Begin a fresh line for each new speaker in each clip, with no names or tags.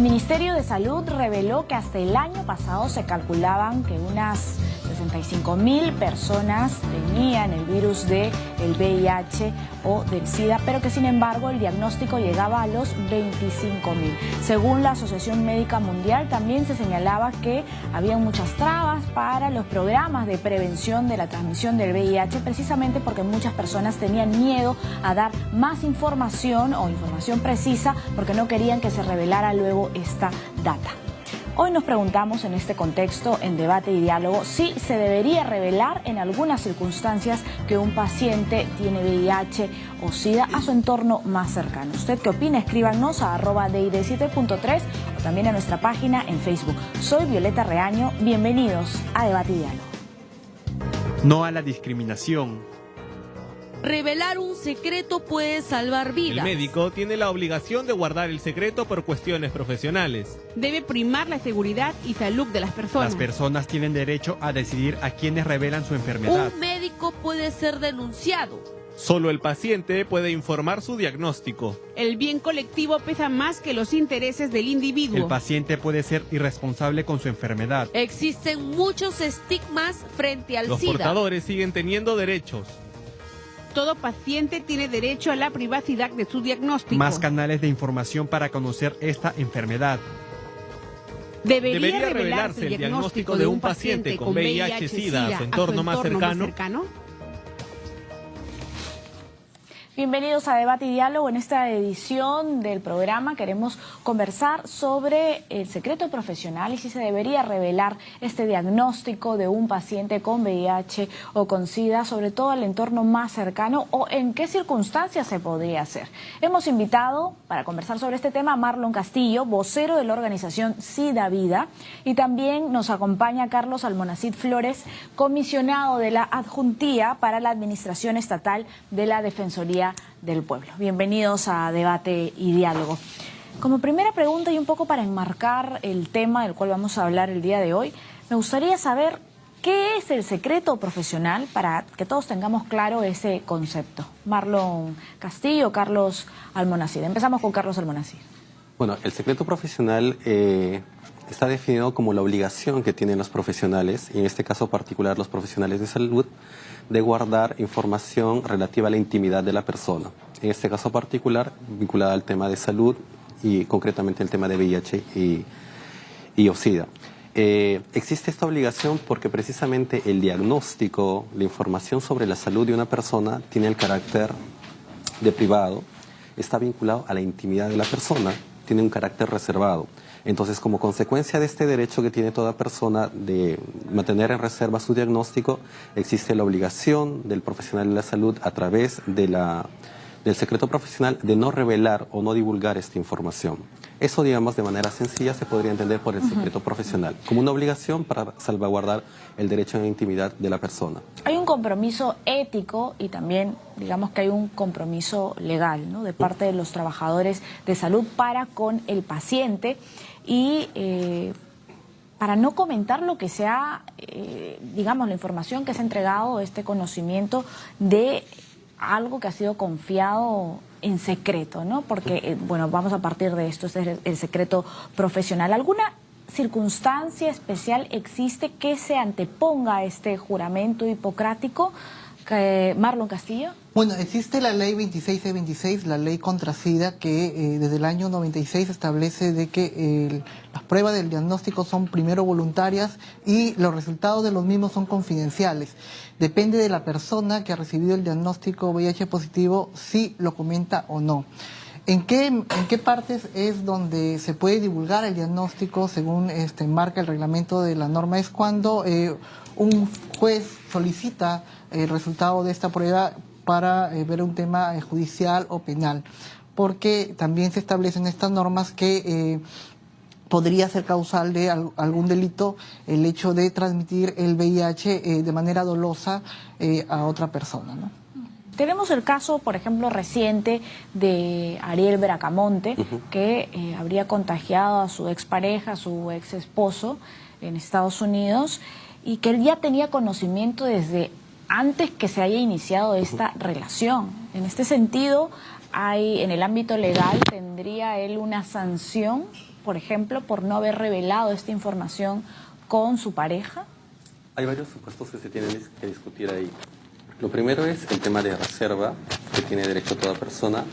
El Ministerio de Salud reveló que hasta el año pasado se calculaban que unas 65.000 personas tenían el virus del VIH o del SIDA, pero que sin embargo el diagnóstico llegaba a los 25.000. Según la Asociación Médica Mundial, también se señalaba que había muchas trabas para los programas de prevención de la transmisión del VIH, precisamente porque muchas personas tenían miedo a dar más información o información precisa porque no querían que se revelara luego esta data. Hoy nos preguntamos en este contexto, en debate y diálogo, si se debería revelar en algunas circunstancias que un paciente tiene VIH o SIDA a su entorno más cercano. ¿Usted qué opina? Escríbanos a @DID7.3 o también a nuestra página en Facebook. Soy Violeta Reaño, bienvenidos a Debate y Diálogo.
No a la discriminación.
Revelar un secreto puede salvar vidas.
El médico tiene la obligación de guardar el secreto por cuestiones profesionales.
Debe primar la seguridad y salud de las personas.
Las personas tienen derecho a decidir a quienes revelan su enfermedad.
Un médico puede ser denunciado.
Solo el paciente puede informar su diagnóstico.
El bien colectivo pesa más que los intereses del individuo.
El paciente puede ser irresponsable con su enfermedad.
Existen muchos estigmas frente al
Los
SIDA.
portadores siguen teniendo derechos.
Todo paciente tiene derecho a la privacidad de su diagnóstico.
Más canales de información para conocer esta enfermedad.
¿Debería revelarse el diagnóstico de un paciente con VIH-Sida a su entorno más cercano?
Bienvenidos a Debate y Diálogo. En esta edición del programa queremos conversar sobre el secreto profesional y si se debería revelar este diagnóstico de un paciente con VIH o con SIDA, sobre todo al entorno más cercano, o en qué circunstancias se podría hacer. Hemos invitado para conversar sobre este tema a Marlon Castillo, vocero de la organización SIDA Vida, y también nos acompaña Carlos Almonacid Flores, comisionado de la Adjuntía para la Administración Estatal de la Defensoría del Pueblo. Bienvenidos a Debate y Diálogo. Como primera pregunta y un poco para enmarcar el tema del cual vamos a hablar el día de hoy, me gustaría saber qué es el secreto profesional para que todos tengamos claro ese concepto. Marlon Castillo, Carlos Almonacid. Empezamos con Carlos Almonacid.
Bueno, el secreto profesional está definido como la obligación que tienen los profesionales, y en este caso particular los profesionales de salud, de guardar información relativa a la intimidad de la persona. En este caso particular, vinculada al tema de salud y concretamente el tema de VIH y SIDA. Existe esta obligación porque precisamente el diagnóstico, la información sobre la salud de una persona tiene el carácter de privado, está vinculado a la intimidad de la persona, tiene un carácter reservado. Entonces, como consecuencia de este derecho que tiene toda persona de mantener en reserva su diagnóstico, existe la obligación del profesional de la salud a través de del secreto profesional de no revelar o no divulgar esta información. Eso, digamos, de manera sencilla se podría entender por el secreto profesional, como una obligación para salvaguardar el derecho a la intimidad de la persona.
Hay un compromiso ético y también, digamos que hay un compromiso legal, ¿no?, de parte de los trabajadores de salud para con el paciente y para no comentar lo que sea, digamos, la información que se ha entregado, este conocimiento de algo que ha sido confiado en secreto, ¿no? Porque, bueno, vamos a partir de esto, este es el secreto profesional. ¿Alguna circunstancia especial existe que se anteponga a este juramento hipocrático? Marlon Castillo.
Bueno, existe la ley 26C26, la ley contra SIDA, que desde el año 96 establece de que las pruebas del diagnóstico son primero voluntarias y los resultados de los mismos son confidenciales. Depende de la persona que ha recibido el diagnóstico VIH positivo si lo comenta o no. ¿En qué partes es donde se puede divulgar el diagnóstico según marca el reglamento de la norma? Es cuando un juez solicita el resultado de esta prueba para ver un tema judicial o penal, porque también se establecen estas normas que podría ser causal de algún delito el hecho de transmitir el VIH de manera dolosa a otra persona, ¿no?
Tenemos el caso, por ejemplo, reciente de Ariel Bracamonte, que habría contagiado a su expareja, a su ex esposo en Estados Unidos, y que él ya tenía conocimiento desde antes que se haya iniciado esta relación. En este sentido, en el ámbito legal, ¿tendría él una sanción por ejemplo, por no haber revelado esta información con su pareja?
Hay varios supuestos que se tienen que discutir ahí. Lo primero es el tema de reserva, que tiene derecho toda persona.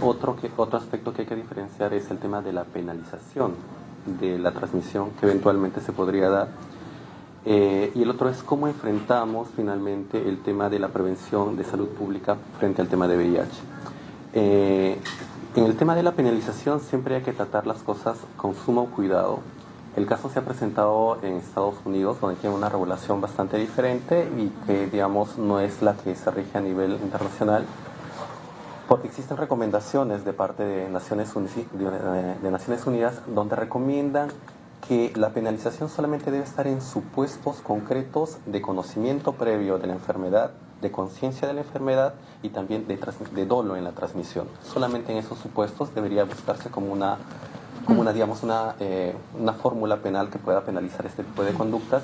Otro aspecto que hay que diferenciar es el tema de la penalización de la transmisión que eventualmente se podría dar. Y el otro es cómo enfrentamos finalmente el tema de la prevención de salud pública frente al tema de VIH. En el tema de la penalización siempre hay que tratar las cosas con sumo cuidado. El caso se ha presentado en Estados Unidos, donde tiene una regulación bastante diferente y que, digamos, no es la que se rige a nivel internacional, porque existen recomendaciones de parte de Naciones Unidas donde recomiendan que la penalización solamente debe estar en supuestos concretos de conocimiento previo de la enfermedad, de conciencia de la enfermedad y también de dolo en la transmisión. Solamente en esos supuestos debería buscarse como una fórmula penal que pueda penalizar este tipo de conductas.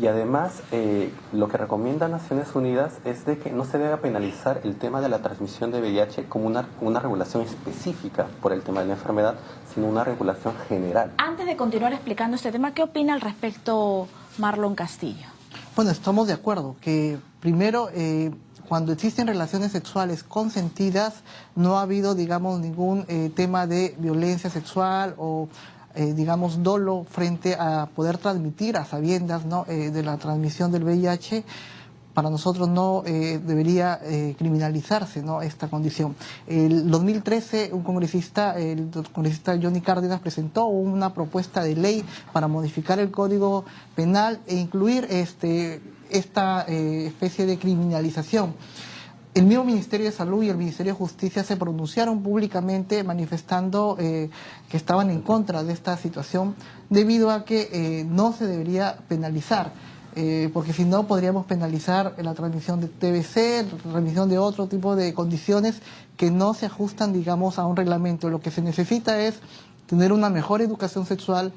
Y además, lo que recomienda Naciones Unidas es de que no se debe penalizar el tema de la transmisión de VIH como una regulación específica por el tema de la enfermedad, sino una regulación general.
Antes de continuar explicando este tema, ¿qué opina al respecto Marlon Castillo?
Bueno, estamos de acuerdo que primero, cuando existen relaciones sexuales consentidas, no ha habido, digamos, ningún tema de violencia sexual o digamos, dolo frente a poder transmitir a sabiendas, ¿no?, de la transmisión del VIH. Para nosotros no debería criminalizarse, ¿no?, esta condición. El 2013 el congresista Johnny Cárdenas presentó una propuesta de ley para modificar el Código Penal e incluir esta especie de criminalización. El mismo Ministerio de Salud y el Ministerio de Justicia se pronunciaron públicamente manifestando que estaban en contra de esta situación debido a que no se debería penalizar, porque si no podríamos penalizar la transmisión de TBC, la transmisión de otro tipo de condiciones que no se ajustan, digamos, a un reglamento. Lo que se necesita es tener una mejor educación sexual,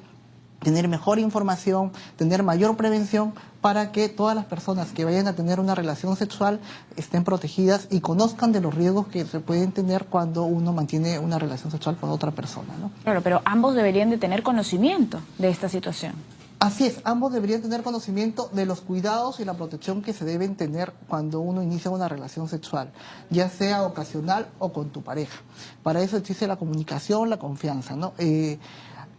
tener mejor información, tener mayor prevención para que todas las personas que vayan a tener una relación sexual estén protegidas y conozcan de los riesgos que se pueden tener cuando uno mantiene una relación sexual con otra persona, ¿no?
Claro, pero ambos deberían de tener conocimiento de esta situación.
Así es, ambos deberían tener conocimiento de los cuidados y la protección que se deben tener cuando uno inicia una relación sexual, ya sea ocasional o con tu pareja. Para eso existe la comunicación, la confianza, ¿no?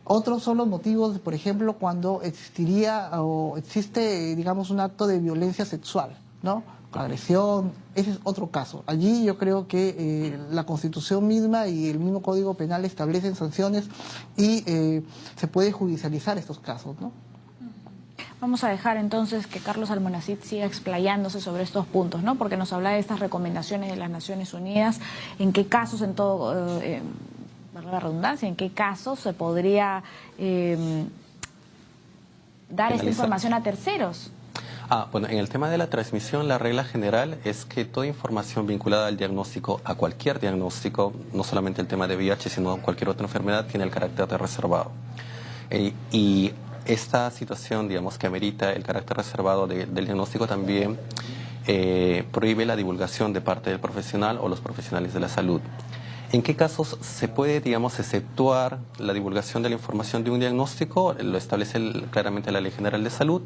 Otros son los motivos, por ejemplo, cuando existiría o existe, digamos, un acto de violencia sexual, ¿no? Agresión, ese es otro caso. Allí yo creo que la Constitución misma y el mismo Código Penal establecen sanciones y se puede judicializar estos casos, ¿no?
Vamos a dejar entonces que Carlos Almonacid siga explayándose sobre estos puntos, ¿no? Porque nos habla de estas recomendaciones de las Naciones Unidas, en qué casos valga la redundancia, en qué casos se podría dar esta información a terceros.
Bueno, en el tema de la transmisión, la regla general es que toda información vinculada al diagnóstico, a cualquier diagnóstico, no solamente el tema de VIH, sino cualquier otra enfermedad, tiene el carácter de reservado. Y esta situación, digamos, que amerita el carácter reservado del diagnóstico también prohíbe la divulgación de parte del profesional o los profesionales de la salud. ¿En qué casos se puede, digamos, exceptuar la divulgación de la información de un diagnóstico? Lo establece claramente la Ley General de Salud.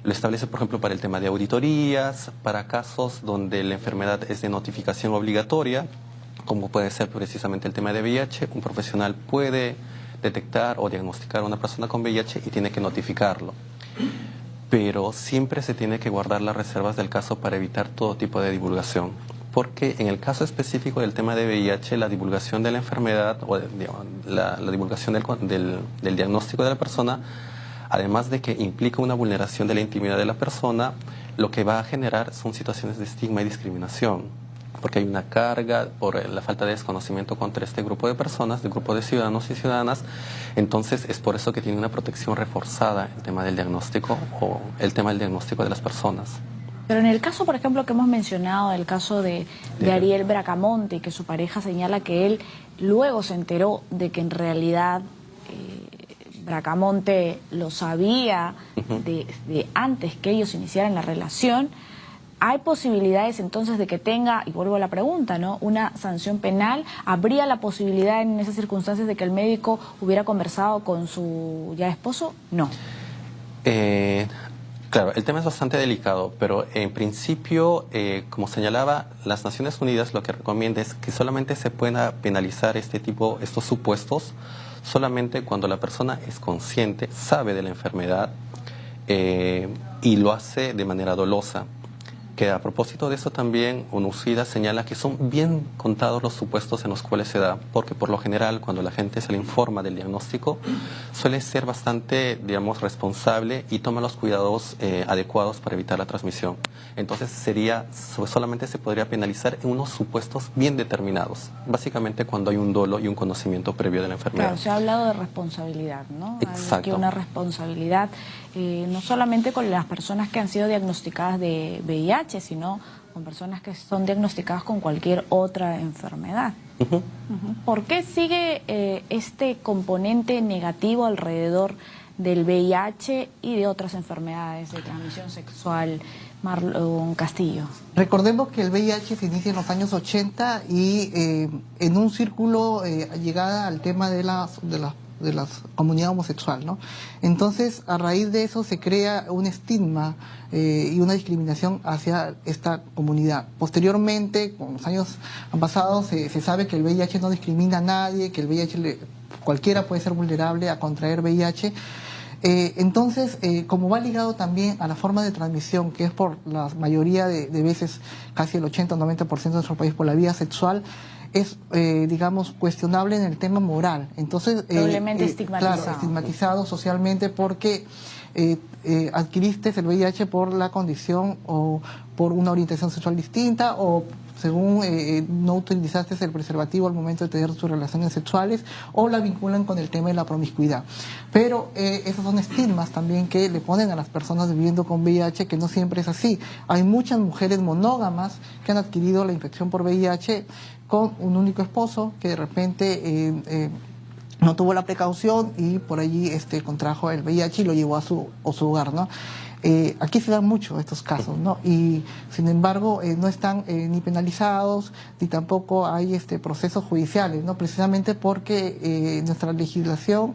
Lo establece, por ejemplo, para el tema de auditorías, para casos donde la enfermedad es de notificación obligatoria, como puede ser precisamente el tema de VIH. Un profesional puede detectar o diagnosticar a una persona con VIH y tiene que notificarlo. Pero siempre se tiene que guardar las reservas del caso para evitar todo tipo de divulgación. Porque en el caso específico del tema de VIH, la divulgación de la enfermedad o digamos, la divulgación del diagnóstico de la persona, además de que implica una vulneración de la intimidad de la persona, lo que va a generar son situaciones de estigma y discriminación, porque hay una carga por la falta de desconocimiento contra este grupo de personas, de grupo de ciudadanos y ciudadanas. Entonces es por eso que tiene una protección reforzada el tema del diagnóstico o el tema del diagnóstico de las personas.
Pero en el caso, por ejemplo, que hemos mencionado, el caso de Ariel Bracamonte, que su pareja señala que él luego se enteró de que en realidad Bracamonte lo sabía de antes que ellos iniciaran la relación, ¿Hay posibilidades entonces de que tenga, y vuelvo a la pregunta, ¿no?, una sanción penal? ¿Habría la posibilidad en esas circunstancias de que el médico hubiera conversado con su ya esposo? No.
Claro, el tema es bastante delicado, pero en principio, como señalaba, las Naciones Unidas lo que recomienda es que solamente se pueda penalizar estos supuestos, solamente cuando la persona es consciente, sabe de la enfermedad y lo hace de manera dolosa. Que a propósito de eso también, UNOUSIDA señala que son bien contados los supuestos en los cuales se da, porque por lo general cuando la gente se le informa del diagnóstico suele ser bastante, digamos, responsable y toma los cuidados adecuados para evitar la transmisión. Entonces solamente se podría penalizar en unos supuestos bien determinados, básicamente cuando hay un dolo y un conocimiento previo de la enfermedad.
Claro, se ha hablado de responsabilidad, ¿no?
Exacto.
Hay aquí una responsabilidad, no solamente con las personas que han sido diagnosticadas de VIH, sino con personas que son diagnosticadas con cualquier otra enfermedad. ¿Por qué sigue este componente negativo alrededor del VIH y de otras enfermedades de transmisión sexual, Marlon Castillo?
Recordemos que el VIH se inicia en los años 80 y en un círculo llegada al tema de la comunidad homosexual, ¿no? Entonces, a raíz de eso se crea un estigma y una discriminación hacia esta comunidad. Posteriormente, con los años han pasado, se sabe que el VIH no discrimina a nadie, que el VIH cualquiera puede ser vulnerable a contraer VIH. Entonces, como va ligado también a la forma de transmisión, que es por la mayoría de veces, casi el 80 o 90% de nuestro país, por la vía sexual, es, digamos, cuestionable en el tema moral. Entonces,
probablemente estigmatizado.
Claro, estigmatizado socialmente porque adquiriste el VIH por la condición o por una orientación sexual distinta o según no utilizaste el preservativo al momento de tener tus relaciones sexuales, o la vinculan con el tema de la promiscuidad. Pero esos son estigmas también que le ponen a las personas viviendo con VIH, que no siempre es así. Hay muchas mujeres monógamas que han adquirido la infección por VIH con un único esposo que de repente no tuvo la precaución y por allí contrajo el VIH y lo llevó a su hogar, ¿no? Aquí se dan mucho estos casos, ¿no? Y sin embargo no están ni penalizados ni tampoco hay procesos judiciales, ¿no? Precisamente porque nuestra legislación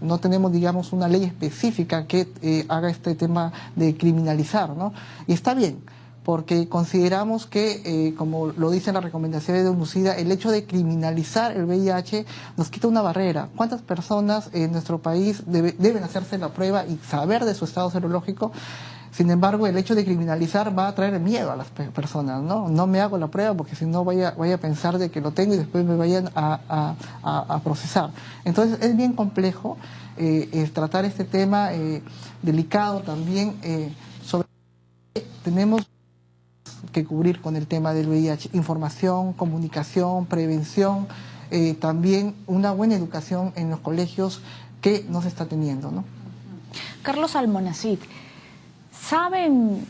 no tenemos, digamos, una ley específica que haga este tema de criminalizar, ¿no? Y está bien, porque consideramos que, como lo dicen las recomendaciones de UNOUSIDA, el hecho de criminalizar el VIH nos quita una barrera. ¿Cuántas personas en nuestro país deben hacerse la prueba y saber de su estado serológico? Sin embargo, el hecho de criminalizar va a traer miedo a las personas, ¿no? No me hago la prueba porque si no vaya a pensar de que lo tengo y después me vayan a procesar. Entonces, es bien complejo tratar este tema delicado también. Tenemos que cubrir con el tema del VIH, información, comunicación, prevención, también una buena educación en los colegios que no se está teniendo, ¿no?
Carlos Almonacid, ¿saben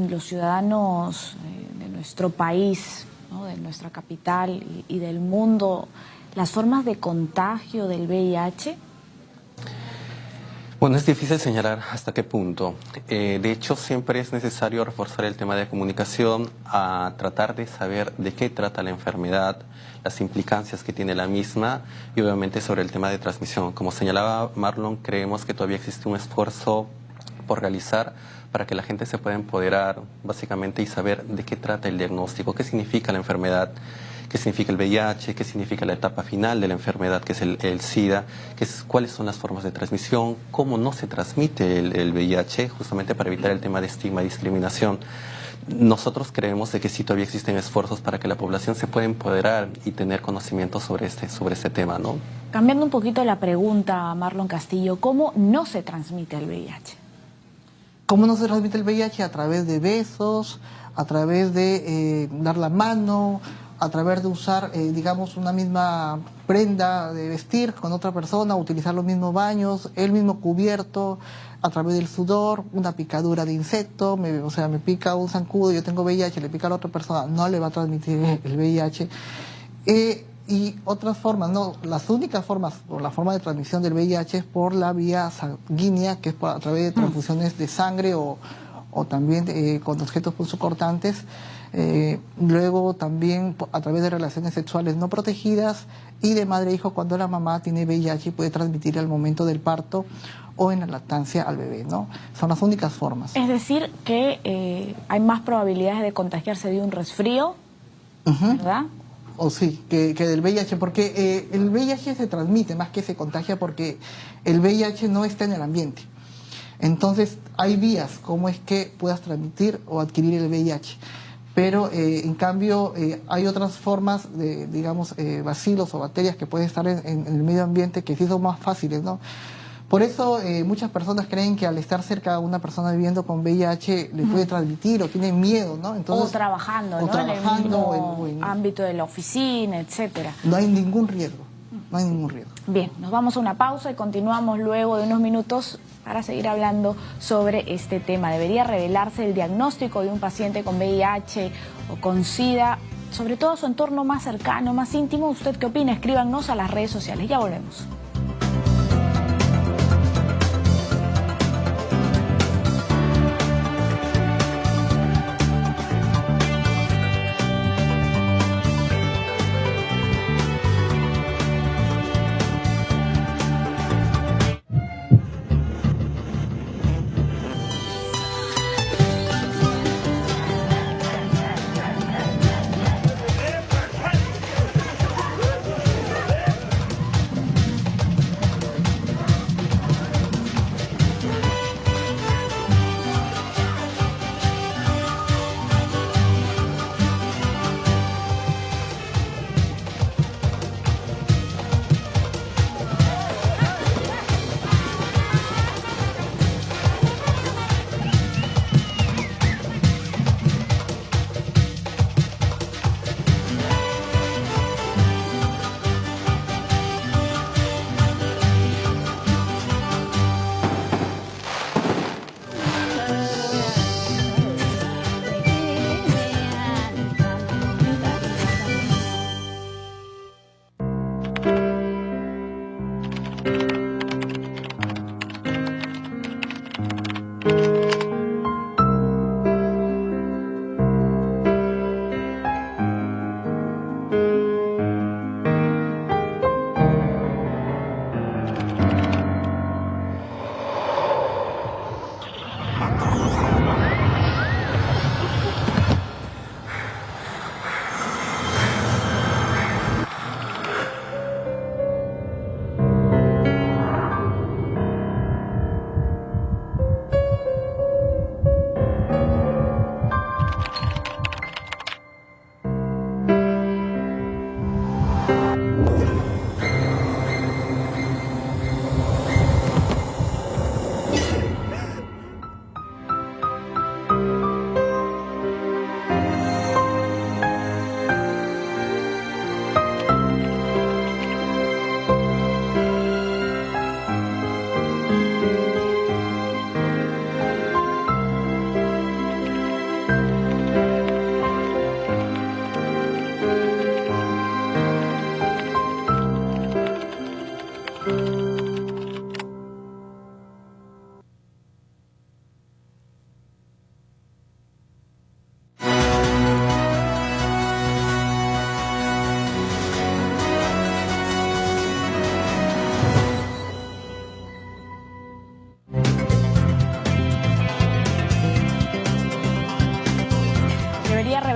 los ciudadanos de nuestro país, ¿no?, de nuestra capital y del mundo, las formas de contagio del VIH?
Bueno, es difícil señalar hasta qué punto. De hecho, siempre es necesario reforzar el tema de comunicación, a tratar de saber de qué trata la enfermedad, las implicancias que tiene la misma y obviamente sobre el tema de transmisión. Como señalaba Marlon, creemos que todavía existe un esfuerzo por realizar para que la gente se pueda empoderar básicamente y saber de qué trata el diagnóstico, qué significa la enfermedad, qué significa el VIH, qué significa la etapa final de la enfermedad, que es el SIDA, cuáles son las formas de transmisión, cómo no se transmite el VIH, justamente para evitar el tema de estigma y discriminación. Nosotros creemos de que sí todavía existen esfuerzos para que la población se pueda empoderar y tener conocimiento sobre este tema, ¿no?
Cambiando un poquito la pregunta, Marlon Castillo, ¿cómo no se transmite el VIH?
¿Cómo no se transmite el VIH? A través de besos, a través de dar la mano, a través de usar, digamos, una misma prenda de vestir con otra persona, utilizar los mismos baños, el mismo cubierto, a través del sudor, una picadura de insecto, me pica un zancudo, yo tengo VIH, le pica a la otra persona, no le va a transmitir el VIH. Y otras formas, no, las únicas formas, o la forma de transmisión del VIH es por la vía sanguínea, que es a través de transfusiones de sangre o o también con objetos punzocortantes. Luego también a través de relaciones sexuales no protegidas y de madre e hijo cuando la mamá tiene VIH y puede transmitir al momento del parto o en la lactancia al bebé, ¿no? Son las únicas formas.
Es decir, que hay más probabilidades de contagiarse de un resfrío, ¿verdad?
O sí, que del VIH, porque el VIH se transmite más que se contagia porque el VIH no está en el ambiente. Entonces hay vías como es que puedas transmitir o adquirir el VIH. Pero en cambio hay otras formas de, digamos, bacilos o bacterias que pueden estar en el medio ambiente que sí son más fáciles, ¿no? Por eso muchas personas creen que al estar cerca de una persona viviendo con VIH le puede transmitir o tienen miedo, ¿no? Entonces,
o trabajando, ¿no?
Trabajando,
en el mismo
o en
ámbito de la oficina, etcétera.
No hay ningún riesgo, no hay ningún riesgo.
Bien, nos vamos a una pausa y continuamos luego de unos minutos para seguir hablando sobre este tema. ¿Debería revelarse el diagnóstico de un paciente con VIH o con SIDA, sobre todo a su entorno más cercano, más íntimo? ¿Usted qué opina? Escríbanos a las redes sociales. Ya volvemos.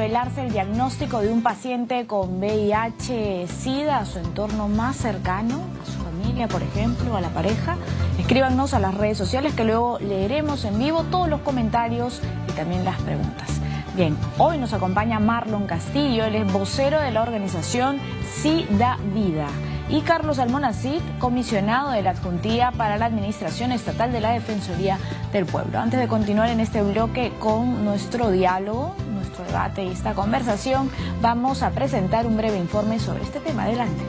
revelarse el diagnóstico de un paciente con VIH-Sida a su entorno más cercano, a su familia, por ejemplo, a la pareja? Escríbanos a las redes sociales que luego leeremos en vivo todos los comentarios y también las preguntas. Bien, hoy nos acompaña Marlon Castillo, él es vocero de la organización SIDA Vida, y Carlos Almonacid, comisionado de la Adjuntía para la Administración Estatal de la Defensoría del Pueblo. Antes de continuar en este bloque con nuestro diálogo, nuestro debate y esta conversación, vamos a presentar un breve informe sobre este tema. Adelante.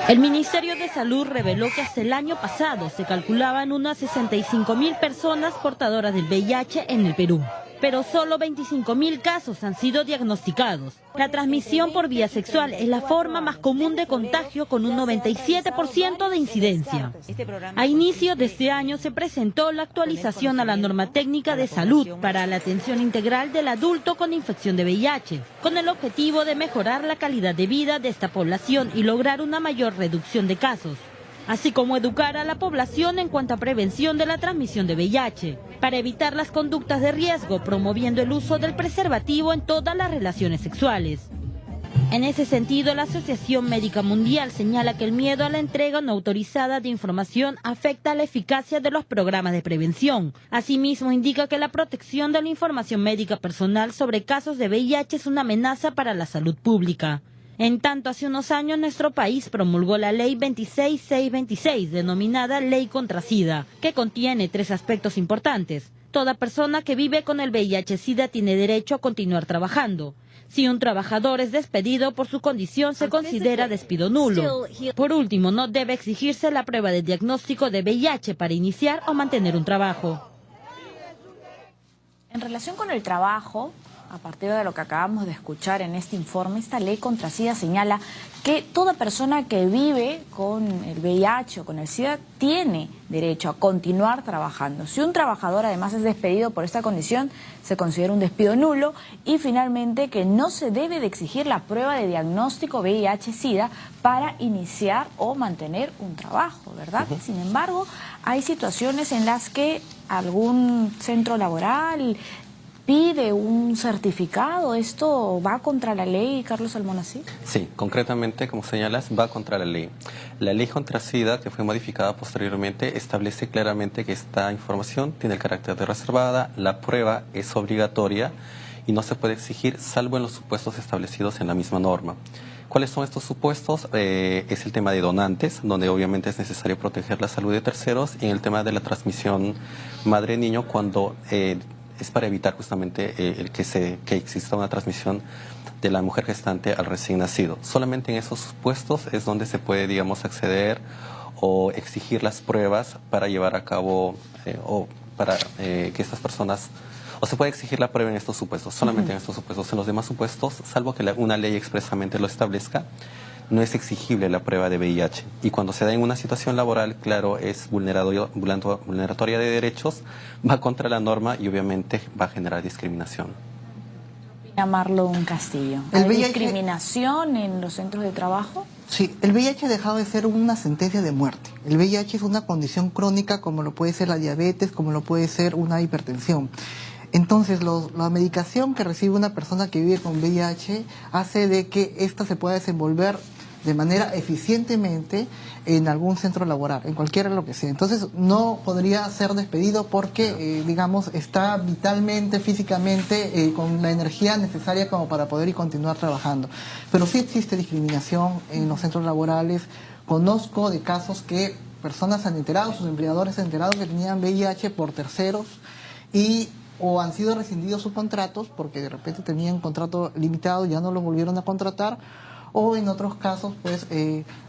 El Ministerio de Salud reveló que hasta el año pasado se calculaban unas 65.000 personas portadoras del VIH en el Perú. pero solo 25.000 casos han sido diagnosticados. La transmisión por vía sexual es la forma más común de contagio, con un 97% de incidencia. A inicio de este año se presentó la actualización a la norma técnica de salud para la atención integral del adulto con infección de VIH, con el objetivo de mejorar la calidad de vida de esta población y lograr una mayor reducción de casos, así como educar a la población en cuanto a prevención de la transmisión de VIH, para evitar las conductas de riesgo, promoviendo el uso del preservativo en todas las relaciones sexuales. En ese sentido, la Asociación Médica Mundial señala que el miedo a la entrega no autorizada de información afecta a la eficacia de los programas de prevención. Asimismo, indica que la protección de la información médica personal sobre casos de VIH es una amenaza para la salud pública. En tanto, hace unos años nuestro país promulgó la Ley 26626, denominada Ley contra SIDA, que contiene 3 aspectos importantes. Toda persona que vive con el VIH-SIDA tiene derecho a continuar trabajando. Si un trabajador es despedido por su condición, se considera despido nulo. Por último, no debe exigirse la prueba de diagnóstico de VIH para iniciar o mantener un trabajo.
En relación con el trabajo, a partir de lo que acabamos de escuchar en este informe, esta ley contra SIDA señala que toda persona que vive con el VIH o con el SIDA tiene derecho a continuar trabajando. Si un trabajador además es despedido por esta condición, se considera un despido nulo. Y finalmente, que no se debe de exigir la prueba de diagnóstico VIH-SIDA para iniciar o mantener un trabajo, ¿verdad? Sin embargo, hay situaciones en las que algún centro laboral pide un certificado. ¿Esto va contra la ley, Carlos Almonacid?
Sí, concretamente, como señalas, va contra la ley. La ley contra SIDA, que fue modificada posteriormente, establece claramente que esta información tiene el carácter de reservada, la prueba es obligatoria y no se puede exigir salvo en los supuestos establecidos en la misma norma. ¿Cuáles son estos supuestos? Es el tema de donantes, donde obviamente es necesario proteger la salud de terceros, y en el tema de la transmisión madre-niño, cuando es para evitar justamente que exista una transmisión de la mujer gestante al recién nacido. Solamente en esos supuestos es donde se puede, digamos, acceder o exigir las pruebas para llevar a cabo o para que estas personas, o se puede exigir la prueba en estos supuestos, solamente en estos supuestos. En los demás supuestos, salvo que una ley expresamente lo establezca, no es exigible la prueba de VIH. Y cuando se da en una situación laboral, claro, es vulneratoria de derechos, va contra la norma y obviamente va a generar discriminación.
Marlon Castillo. ¿Hay discriminación en los centros de trabajo?
Sí, el VIH ha dejado de ser una sentencia de muerte. El VIH es una condición crónica, como lo puede ser la diabetes, como lo puede ser una hipertensión. Entonces, la medicación que recibe una persona que vive con VIH hace de que ésta se pueda desenvolver de manera eficientemente en algún centro laboral, en cualquiera lo que sea. Entonces, no podría ser despedido porque, digamos, está vitalmente, físicamente, con la energía necesaria como para poder y continuar trabajando. Pero sí existe discriminación en los centros laborales. Conozco de casos que personas han enterado, sus empleadores han enterado que tenían VIH por terceros y o han sido rescindidos sus contratos porque de repente tenían contrato limitado y ya no los volvieron a contratar, o en otros casos pues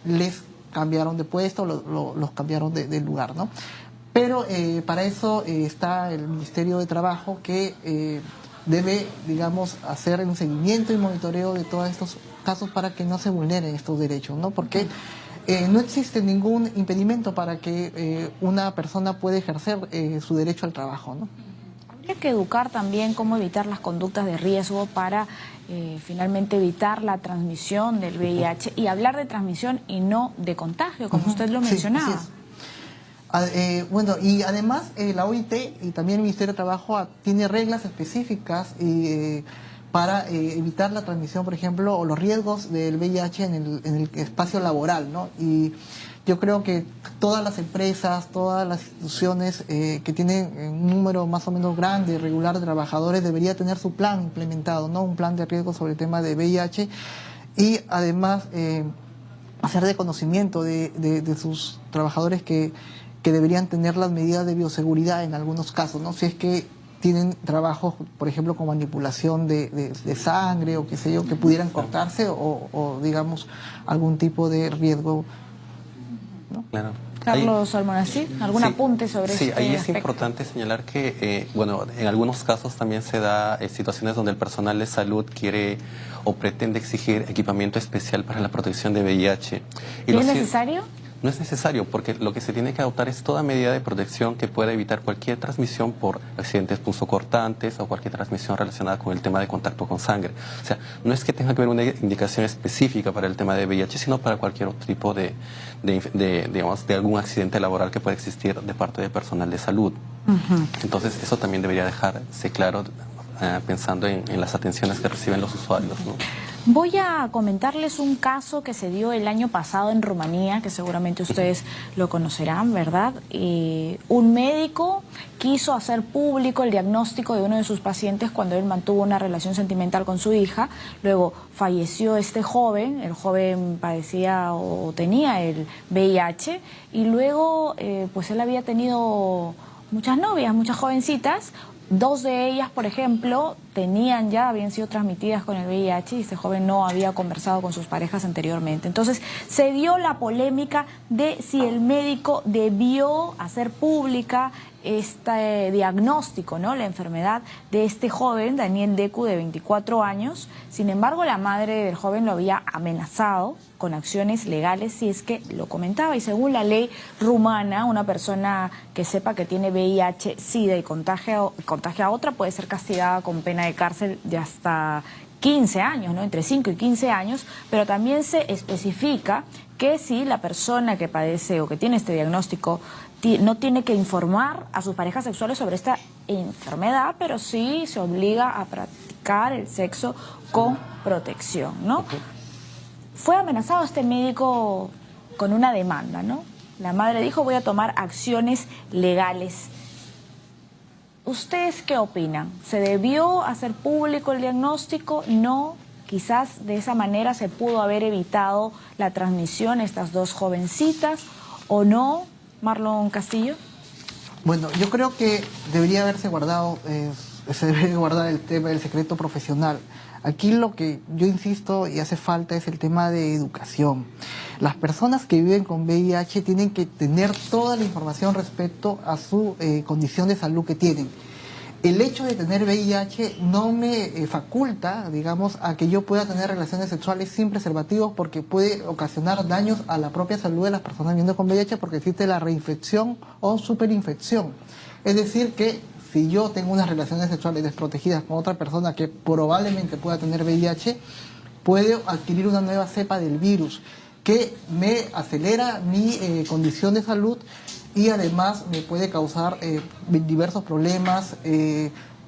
les cambiaron de puesto, los cambiaron de lugar, ¿no? Pero para eso está el Ministerio de Trabajo, que debe, digamos, hacer un seguimiento y monitoreo de todos estos casos para que no se vulneren estos derechos, ¿no? Porque no existe ningún impedimento para que una persona pueda ejercer su derecho al trabajo, ¿no?
Hay que educar también cómo evitar las conductas de riesgo para finalmente evitar la transmisión del VIH y hablar de transmisión y no de contagio, como usted lo mencionaba.
Sí, bueno, y además la OIT y también el Ministerio de Trabajo tiene reglas específicas para evitar la transmisión, por ejemplo, o los riesgos del VIH en el espacio laboral, ¿no? Y yo creo que todas las empresas, todas las instituciones que tienen un número más o menos grande y regular de trabajadores debería tener su plan implementado, ¿no? Un plan de riesgo sobre el tema de VIH y además hacer de conocimiento de sus trabajadores que deberían tener las medidas de bioseguridad en algunos casos, ¿no? Si es que tienen trabajos, por ejemplo, con manipulación de sangre o qué sé yo, que pudieran cortarse o digamos, algún tipo de riesgo, ¿no?
Claro.
Carlos Almonacid, ¿algún apunte sobre este
Sí, ahí es
aspecto?
importante señalar que, en algunos casos también se da situaciones donde el personal de salud quiere o pretende exigir equipamiento especial para la protección de VIH.
¿Y es necesario?
No es necesario, porque lo que se tiene que adoptar es toda medida de protección que pueda evitar cualquier transmisión por accidentes punzocortantes o cualquier transmisión relacionada con el tema de contacto con sangre. O sea, no es que tenga que haber una indicación específica para el tema de VIH, sino para cualquier otro tipo de algún accidente laboral que pueda existir de parte del personal de salud. Entonces, eso también debería dejarse claro pensando en las atenciones que reciben los usuarios, ¿no?
Voy a comentarles un caso que se dio el año pasado en Rumanía, que seguramente ustedes lo conocerán, ¿verdad? Un médico quiso hacer público el diagnóstico de uno de sus pacientes cuando él mantuvo una relación sentimental con su hija. Luego falleció este joven, el joven padecía o tenía el VIH, y luego pues él había tenido muchas novias, muchas jovencitas. Dos de ellas, por ejemplo, habían sido transmitidas con el VIH y este joven no había conversado con sus parejas anteriormente. Entonces, se dio la polémica de si el médico debió hacer pública este diagnóstico, ¿no? La enfermedad de este joven, Daniel Decu, de 24 años. Sin embargo, la madre del joven lo había amenazado con acciones legales si es que lo comentaba. Y según la ley rumana, una persona que sepa que tiene VIH, SIDA y contagia a otra puede ser castigada con pena de cárcel de hasta 15 años, ¿no? Entre 5 y 15 años, pero también se especifica que si la persona que padece o que tiene este diagnóstico no tiene que informar a sus parejas sexuales sobre esta enfermedad, pero sí se obliga a practicar el sexo con protección, ¿no? Fue amenazado este médico con una demanda, ¿no? La madre dijo, voy a tomar acciones legales. ¿Ustedes qué opinan? ¿Se debió hacer público el diagnóstico? No. Quizás de esa manera se pudo haber evitado la transmisión a estas dos jovencitas, ¿o no, Marlon Castillo?
Bueno, yo creo que debería haberse guardado, se debe guardar el tema del secreto profesional. Aquí lo que yo insisto y hace falta es el tema de educación. Las personas que viven con VIH tienen que tener toda la información respecto a su condición de salud que tienen. El hecho de tener VIH no me faculta, digamos, a que yo pueda tener relaciones sexuales sin preservativos, porque puede ocasionar daños a la propia salud de las personas viviendo con VIH, porque existe la reinfección o superinfección. Es decir, que si yo tengo unas relaciones sexuales desprotegidas con otra persona que probablemente pueda tener VIH, puedo adquirir una nueva cepa del virus que me acelera mi condición de salud y además me puede causar diversos problemas,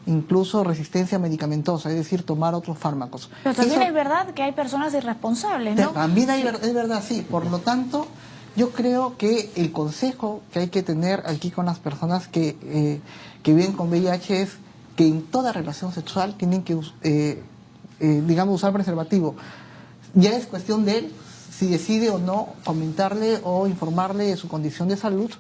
incluso resistencia medicamentosa, es decir, tomar otros fármacos.
Pero también es verdad que hay personas irresponsables, ¿no?
También es verdad, sí. Por lo tanto, yo creo que el consejo que hay que tener aquí con las personas que viven con VIH es que en toda relación sexual tienen que, digamos, usar preservativo. Ya es cuestión de él si decide o no comentarle o informarle de su condición de salud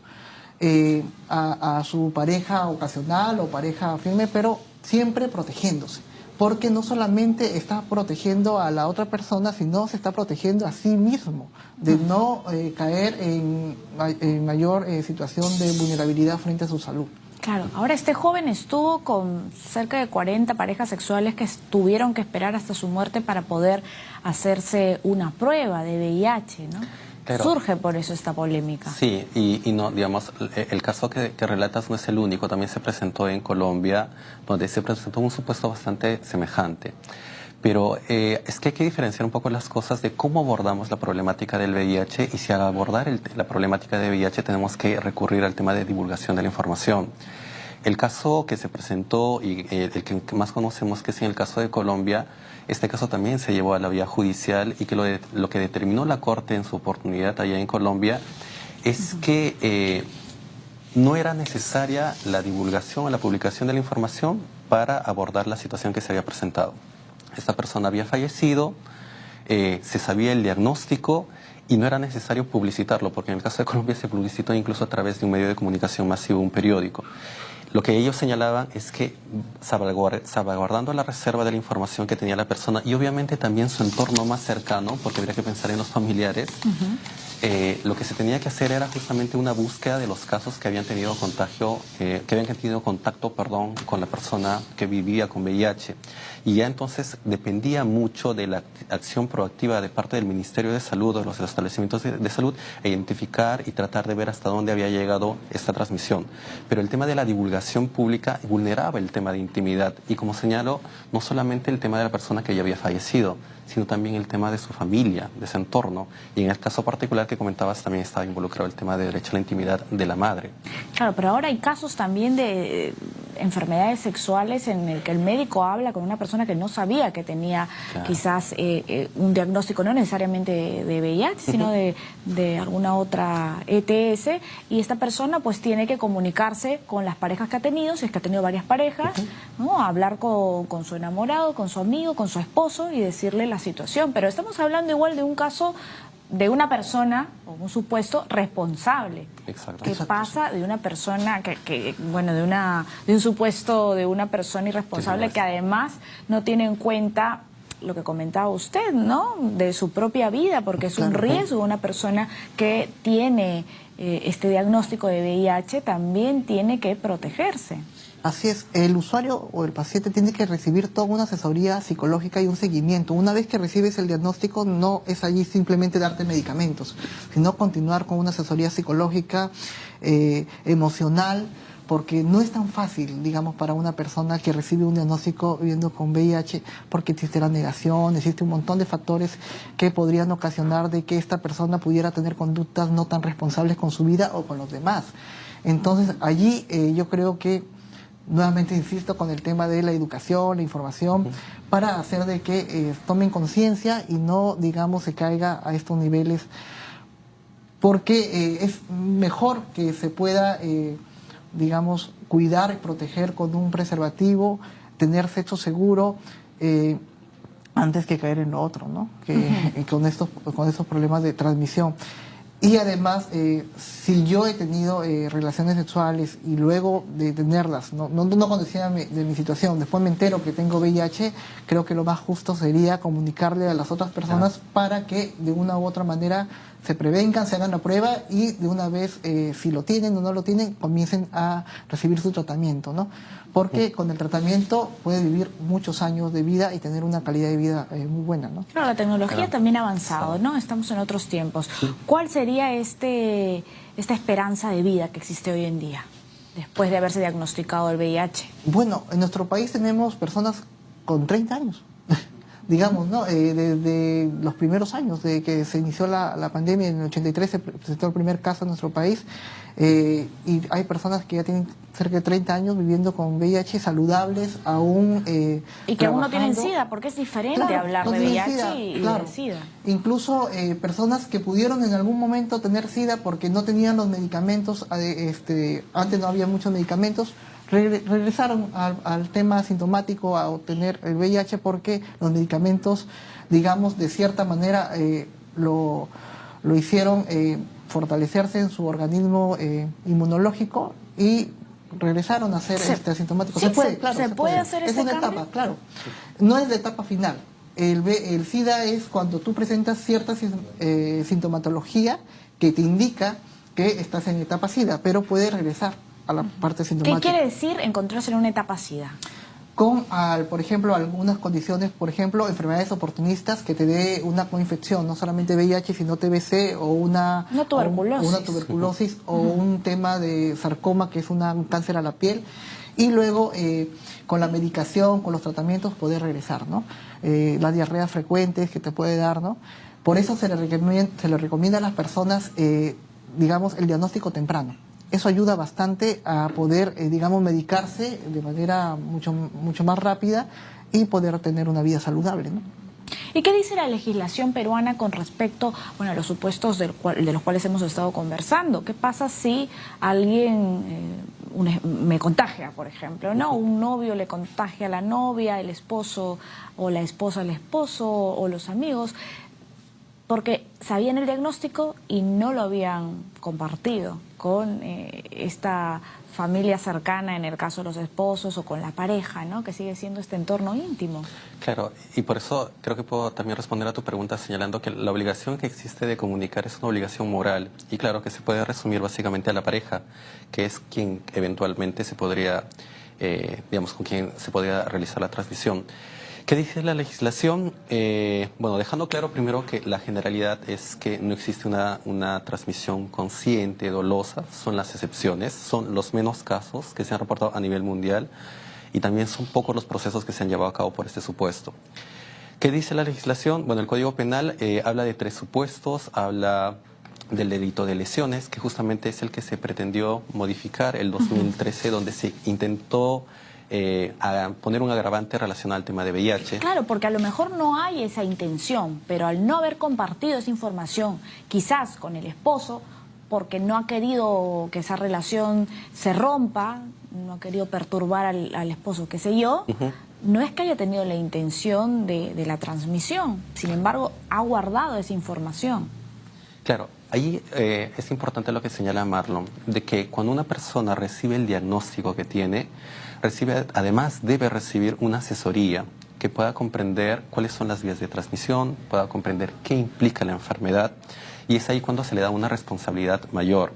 a su pareja ocasional o pareja firme, pero siempre protegiéndose. Porque no solamente está protegiendo a la otra persona, sino se está protegiendo a sí mismo de no caer en mayor situación de vulnerabilidad frente a su salud.
Claro, ahora este joven estuvo con cerca de 40 parejas sexuales que tuvieron que esperar hasta su muerte para poder hacerse una prueba de VIH, ¿no? Claro. Surge por eso esta polémica.
Sí, y no, digamos, el caso que relatas no es el único, también se presentó en Colombia, donde se presentó un supuesto bastante semejante. Pero es que hay que diferenciar un poco las cosas de cómo abordamos la problemática del VIH, y si al abordar la problemática de VIH tenemos que recurrir al tema de divulgación de la información. El caso que se presentó y el que más conocemos, que es en el caso de Colombia, este caso también se llevó a la vía judicial, y que lo que determinó la Corte en su oportunidad allá en Colombia es que no era necesaria la divulgación o la publicación de la información para abordar la situación que se había presentado. Esta persona había fallecido, se sabía el diagnóstico y no era necesario publicitarlo, porque en el caso de Colombia se publicitó incluso a través de un medio de comunicación masivo, un periódico. Lo que ellos señalaban es que salvaguardando la reserva de la información que tenía la persona y obviamente también su entorno más cercano, porque habría que pensar en los familiares, lo que se tenía que hacer era justamente una búsqueda de los casos que habían tenido contacto con la persona que vivía con VIH. Y ya entonces dependía mucho de la acción proactiva de parte del Ministerio de Salud o de los establecimientos de salud, identificar y tratar de ver hasta dónde había llegado esta transmisión. Pero el tema de la divulgación pública vulneraba el tema de intimidad y, como señalo, no solamente el tema de la persona que ya había fallecido, sino también el tema de su familia, de su entorno. Y en el caso particular que comentabas también estaba involucrado el tema de derecho a la intimidad de la madre.
Claro, pero ahora hay casos también de enfermedades sexuales en el que el médico habla con una persona que no sabía que tenía quizás un diagnóstico, no necesariamente de VIH, sino de alguna otra ETS, y esta persona pues tiene que comunicarse con las parejas que ha tenido, si es que ha tenido varias parejas, ¿no? Hablar con su enamorado, con su amigo, con su esposo y decirle la situación. Pero estamos hablando igual de un caso de una persona, o un supuesto responsable.
Exacto.
¿Qué pasa de una persona de un supuesto de una persona irresponsable que además no tiene en cuenta lo que comentaba usted, ¿no? De su propia vida, porque es un riesgo. Una persona que tiene este diagnóstico de VIH también tiene que protegerse.
Así es, el usuario o el paciente tiene que recibir toda una asesoría psicológica y un seguimiento. Una vez que recibes el diagnóstico, no es allí simplemente darte medicamentos, sino continuar con una asesoría psicológica, emocional, porque no es tan fácil, digamos, para una persona que recibe un diagnóstico viviendo con VIH, porque existe la negación, existe un montón de factores que podrían ocasionar de que esta persona pudiera tener conductas no tan responsables con su vida o con los demás. Entonces, allí yo creo que nuevamente insisto con el tema de la educación, la información, para hacer de que tomen conciencia y no, digamos, se caiga a estos niveles, porque es mejor que se pueda, digamos, cuidar y proteger con un preservativo, tener sexo seguro, antes que caer en lo otro, ¿no? Con estos problemas de transmisión. Y además, si yo he tenido relaciones sexuales y luego de tenerlas, no conocía de mi situación, después me entero que tengo VIH, creo que lo más justo sería comunicarle a las otras personas para que de una u otra manera se prevengan, se hagan la prueba y de una vez, si lo tienen o no lo tienen, comiencen a recibir su tratamiento, ¿no? Porque con el tratamiento puede vivir muchos años de vida y tener una calidad de vida muy buena, ¿no?
Claro, la tecnología también ha avanzado, ¿no? Estamos en otros tiempos. ¿Cuál sería esta esperanza de vida que existe hoy en día, después de haberse diagnosticado el VIH?
Bueno, en nuestro país tenemos personas con 30 años. Digamos, ¿no? Desde los primeros años de que se inició la pandemia, en el 83 se presentó el primer caso en nuestro país, y hay personas que ya tienen cerca de 30 años viviendo con VIH, saludables, aún
y que aún no tienen SIDA, porque es diferente hablar de VIH y de SIDA.
Incluso personas que pudieron en algún momento tener SIDA porque no tenían los medicamentos, antes no había muchos medicamentos, regresaron al tema asintomático a obtener el VIH porque los medicamentos, digamos, de cierta manera lo hicieron fortalecerse en su organismo inmunológico y regresaron a ser asintomáticos.
Sí,
se puede, claro.
¿Se puede hacer ese
cambio? Es una etapa, claro. No es la etapa final. El SIDA es cuando tú presentas cierta sintomatología que te indica que estás en etapa SIDA, pero puede regresar a la parte sintomática.
¿Qué quiere decir encontrarse en una etapa SIDA?
Con, por ejemplo, algunas condiciones, por ejemplo, enfermedades oportunistas que te dé una coinfección, no solamente VIH, sino TBC o una tuberculosis o un tema de sarcoma, que es un cáncer a la piel, y luego con la medicación, con los tratamientos, poder regresar, ¿no? Las diarreas frecuentes que te puede dar, ¿no? Por eso se le recomienda a las personas, digamos, el diagnóstico temprano. Eso ayuda bastante a poder, digamos, medicarse de manera mucho más rápida y poder tener una vida saludable, ¿no?
¿Y qué dice la legislación peruana con respecto, bueno, a los supuestos de los cuales hemos estado conversando? ¿Qué pasa si alguien me contagia, por ejemplo, ¿no? Un novio le contagia a la novia, el esposo o la esposa al esposo o los amigos. porque sabían el diagnóstico y no lo habían compartido con esta familia cercana, en el caso de los esposos, o con la pareja, ¿no? Que sigue siendo este entorno íntimo.
Claro, y por eso creo que puedo también responder a tu pregunta señalando que la obligación que existe de comunicar es una obligación moral, y claro que se puede resumir básicamente a la pareja, que es quien eventualmente se podría, digamos, con quien se podría realizar la transmisión. ¿Qué dice la legislación? Bueno, dejando claro primero que la generalidad es que no existe una transmisión consciente, dolosa, son las excepciones, son los menos casos que se han reportado a nivel mundial y también son pocos los procesos que se han llevado a cabo por este supuesto. ¿Qué dice la legislación? Bueno, el Código Penal habla de 3 supuestos, habla del delito de lesiones, que justamente es el que se pretendió modificar el 2013, donde se intentó a poner un agravante relacionado al tema de VIH.
Claro, porque a lo mejor no hay esa intención, pero al no haber compartido esa información, quizás con el esposo, porque no ha querido que esa relación se rompa, no ha querido perturbar al esposo, qué sé yo, no es que haya tenido la intención de la transmisión, sin embargo, ha guardado esa información.
Claro, ahí es importante lo que señala Marlon, de que cuando una persona recibe el diagnóstico que tiene, además debe recibir una asesoría que pueda comprender cuáles son las vías de transmisión, pueda comprender qué implica la enfermedad, y es ahí cuando se le da una responsabilidad mayor.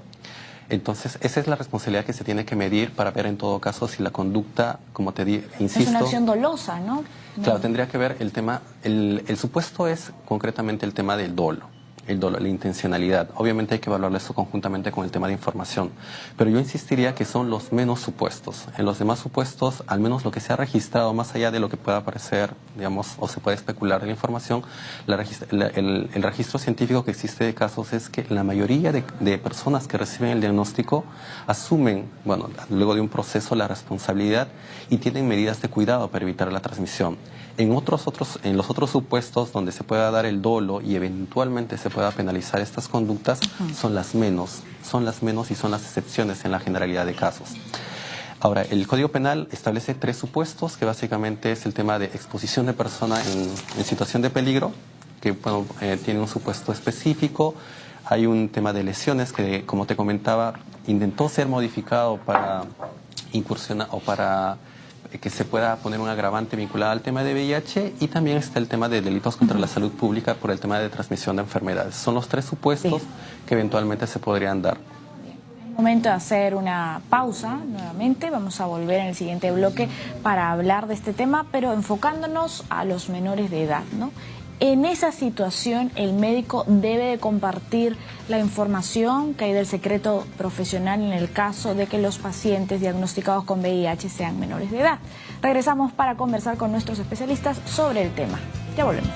Entonces, esa es la responsabilidad que se tiene que medir para ver en todo caso si la conducta, como te insisto...
Es una acción dolosa, ¿no?
Claro, tendría que ver el tema, el supuesto es concretamente el tema del dolo. La intencionalidad. Obviamente hay que evaluar eso conjuntamente con el tema de información, pero yo insistiría que son los menos supuestos. En los demás supuestos, al menos lo que se ha registrado, más allá de lo que pueda parecer, digamos, o se puede especular de la información, el registro científico que existe de casos es que la mayoría de personas que reciben el diagnóstico asumen, bueno, luego de un proceso, la responsabilidad y tienen medidas de cuidado para evitar la transmisión. En los otros supuestos donde se pueda dar el dolo y eventualmente se pueda penalizar estas conductas, son las menos y son las excepciones en la generalidad de casos. Ahora, el Código Penal establece 3 supuestos, que básicamente es el tema de exposición de persona en situación de peligro, que bueno, tiene un supuesto específico. Hay un tema de lesiones que, como te comentaba, intentó ser modificado para incursionar o para que se pueda poner un agravante vinculado al tema de VIH, y también está el tema de delitos contra la salud pública por el tema de transmisión de enfermedades. Son los 3 supuestos que eventualmente se podrían dar.
Es momento de hacer una pausa nuevamente. Vamos a volver en el siguiente bloque para hablar de este tema, pero enfocándonos a los menores de edad, ¿no? En esa situación, el médico debe de compartir la información que hay del secreto profesional en el caso de que los pacientes diagnosticados con VIH sean menores de edad. Regresamos para conversar con nuestros especialistas sobre el tema. Ya volvemos.